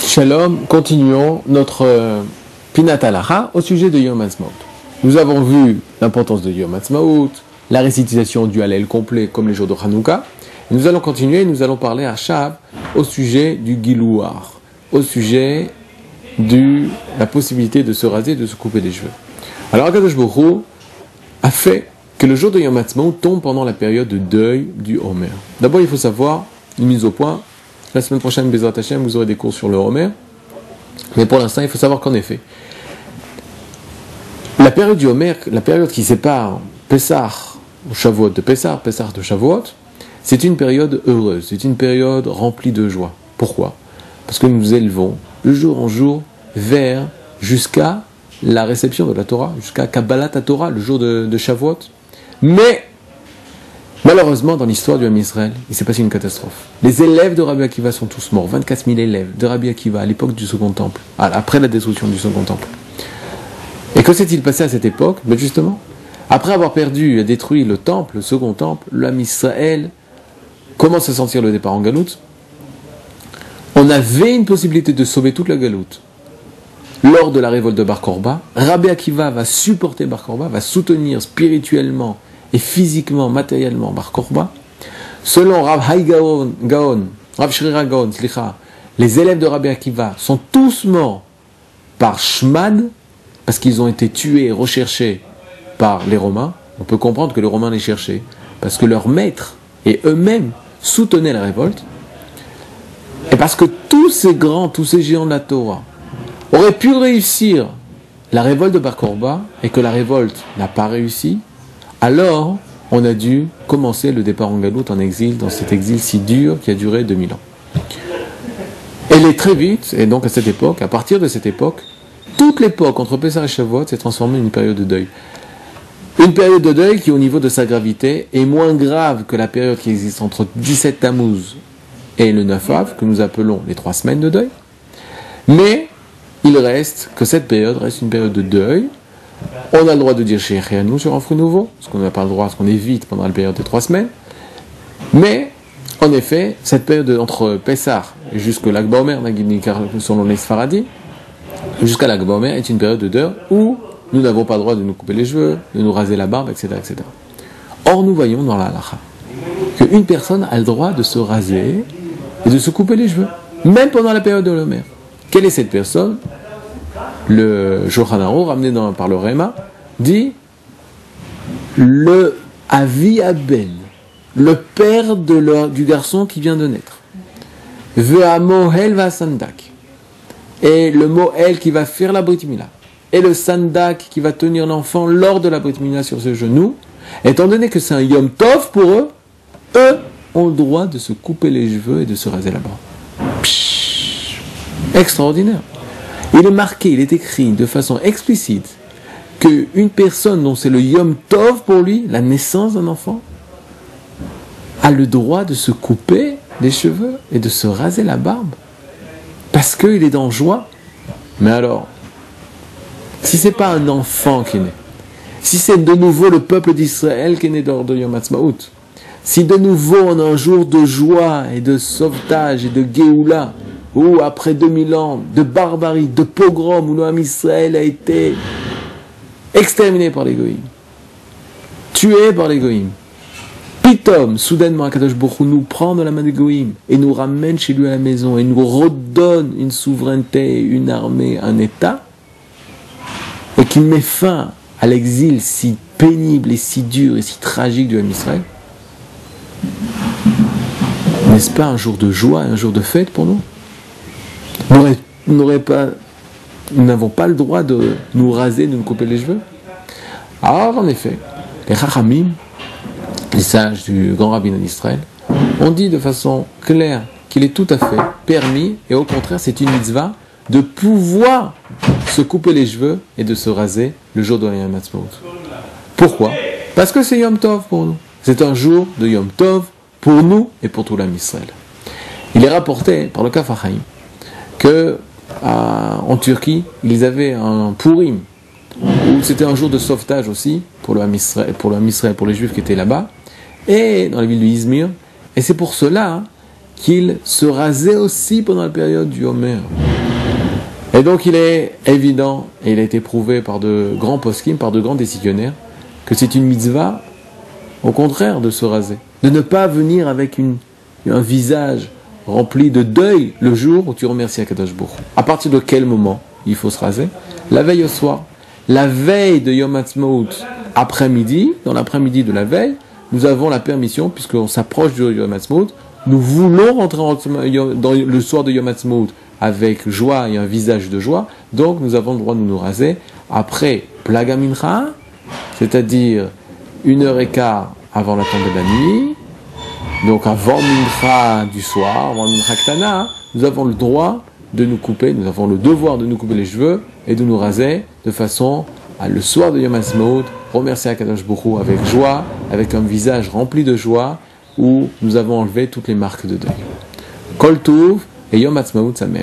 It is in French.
Shalom, continuons notre Pinat Halacha au sujet de Yom Ha'atzmaut. Nous avons vu l'importance de Yom Ha'atzmaut, la récitation du Hallel complet comme les jours de Hanouka. Nous allons continuer, nous allons parler à Shav au sujet du Gilouar, au sujet de la possibilité de se raser, de se couper les cheveux. Alors Akadosh Baruch Hu a fait que le jour de Yom Ha'atzmaut tombe pendant la période de deuil du Homer. D'abord il faut savoir, une mise au point, la semaine prochaine, Bezrat Hashem, vous aurez des cours sur le Homer. Mais pour l'instant, il faut savoir qu'en effet, la période du Homer, la période qui sépare Pessah ou Shavuot de Pessah, Pessah de Shavuot, c'est une période heureuse, c'est une période remplie de joie. Pourquoi ? Parce que nous nous élevons de jour en jour vers jusqu'à la réception de la Torah, jusqu'à Kabbalat Torah, le jour de Shavuot. Mais malheureusement, dans l'histoire du Ham Israël, il s'est passé une catastrophe. Les élèves de Rabbi Akiva sont tous morts. 24 000 élèves de Rabbi Akiva à l'époque du Second Temple, après la destruction du Second Temple. Et que s'est-il passé à cette époque ? Ben justement, après avoir perdu et détruit le Temple, le Second Temple, le Ham Israël commence à sentir le départ en galoute. On avait une possibilité de sauver toute la galoute. Lors de la révolte de Bar Korba, Rabbi Akiva va supporter Bar Korba, va soutenir spirituellement et physiquement, matériellement, Bar Korba. Selon Rav Shrira Gaon, les élèves de Rabbi Akiva sont tous morts par Shmad, parce qu'ils ont été tués et recherchés par les Romains. On peut comprendre que les Romains les cherchaient, parce que leurs maîtres et eux-mêmes soutenaient la révolte, et parce que tous ces grands, tous ces géants de la Torah auraient pu réussir la révolte de Bar Korba, et que la révolte n'a pas réussi, alors on a dû commencer le départ en galoute, en exil, dans cet exil si dur qui a duré 2000 ans. Et très vite, et donc à cette époque, à partir de cette époque, toute l'époque entre Pessah et Shavuot s'est transformée en une période de deuil. Une période de deuil qui, au niveau de sa gravité, est moins grave que la période qui existe entre 17 Tammuz et le 9 Av, que nous appelons les 3 semaines de deuil. Mais il reste que cette période reste une période de deuil. On a le droit de dire chez Echeanu sur un fruit nouveau, parce qu'on n'a pas le droit, parce qu'on évite pendant la période de 3 semaines. Mais, en effet, cette période entre Pessah et jusqu'à l'Ag Baomer, selon les Sfaradi, jusqu'à l'Ag Baomer est une période de deuil où nous n'avons pas le droit de nous couper les cheveux, de nous raser la barbe, etc. etc. Or, nous voyons dans la halakha qu'une personne a le droit de se raser et de se couper les cheveux, même pendant la période de l'Homer. Quelle est cette personne ? Le Shulchan Aruch, ramené par le Réma, dit le Avi Aben, le père du garçon qui vient de naître. Ve'a Mohel va Sandak. Et le Mohel qui va faire la Brit Mila. Et le Sandak qui va tenir l'enfant lors de la Brit Mila sur ses genoux. Étant donné que c'est un Yom Tov pour eux, eux ont le droit de se couper les cheveux et de se raser la barbe. Extraordinaire. Il est marqué, il est écrit de façon explicite qu'une personne dont c'est le Yom Tov pour lui, la naissance d'un enfant, a le droit de se couper les cheveux et de se raser la barbe parce qu'il est dans joie. Mais alors, si c'est pas un enfant qui est né, si c'est de nouveau le peuple d'Israël qui est né lors de Yom Ha'atzmaut, si de nouveau on a un jour de joie et de sauvetage et de Géoula, où après 2000 ans de barbarie, de pogrom, où le Ham Israël a été exterminé par les Goïms, tué par les Goïms, Pitom, soudainement, Akadosh Baruch Hu nous prend de la main des Goïms et nous ramène chez lui à la maison et nous redonne une souveraineté, une armée, un État, et qui met fin à l'exil si pénible et si dur et si tragique du Ham Israël. N'est-ce pas un jour de joie, un jour de fête pour nous ? Nous n'avons pas le droit de nous raser, de nous couper les cheveux. Alors, en effet, les Chachamim, les sages du grand rabbinat d'Israël, ont dit de façon claire qu'il est tout à fait permis, et au contraire, c'est une mitzvah, de pouvoir se couper les cheveux et de se raser le jour de Yom Ha'atzmaut. Pourquoi ? Parce que c'est Yom Tov pour nous. C'est un jour de Yom Tov pour nous et pour tout l'Am Israël. Il est rapporté par le Kaf HaChaim que en Turquie, ils avaient un Purim, où c'était un jour de sauvetage aussi pour le Ham Israël, pour les Juifs qui étaient là-bas, et dans la ville de Izmir. Et c'est pour cela qu'il se rasait aussi pendant la période du Homer. Et donc il est évident, et il a été prouvé par de grands poskim, par de grands décisionnaires, que c'est une mitzvah, au contraire, de se raser. De ne pas venir avec un visage rempli de deuil le jour où tu remercies Akadosh Baruch Hu. À partir de quel moment il faut se raser? La veille au soir. La veille de Yom Ha'atzmaut, après-midi, dans l'après-midi de la veille, nous avons la permission, puisqu'on s'approche du Yom Ha'atzmaut, nous voulons rentrer dans le soir de Yom Ha'atzmaut avec joie et un visage de joie, donc nous avons le droit de nous raser après Plaga Mincha, c'est-à-dire 1h15 avant la tombée de la nuit, donc avant Mincha du soir, avant Mincha Ktana, nous avons le droit de nous couper, nous avons le devoir de nous couper les cheveux et de nous raser de façon à le soir de Yom Ha'atzmaut, remercier Akadosh Baruch Hu avec joie, avec un visage rempli de joie, où nous avons enlevé toutes les marques de deuil. Kol Tuv et Yom Ha'atzmaut Sameach.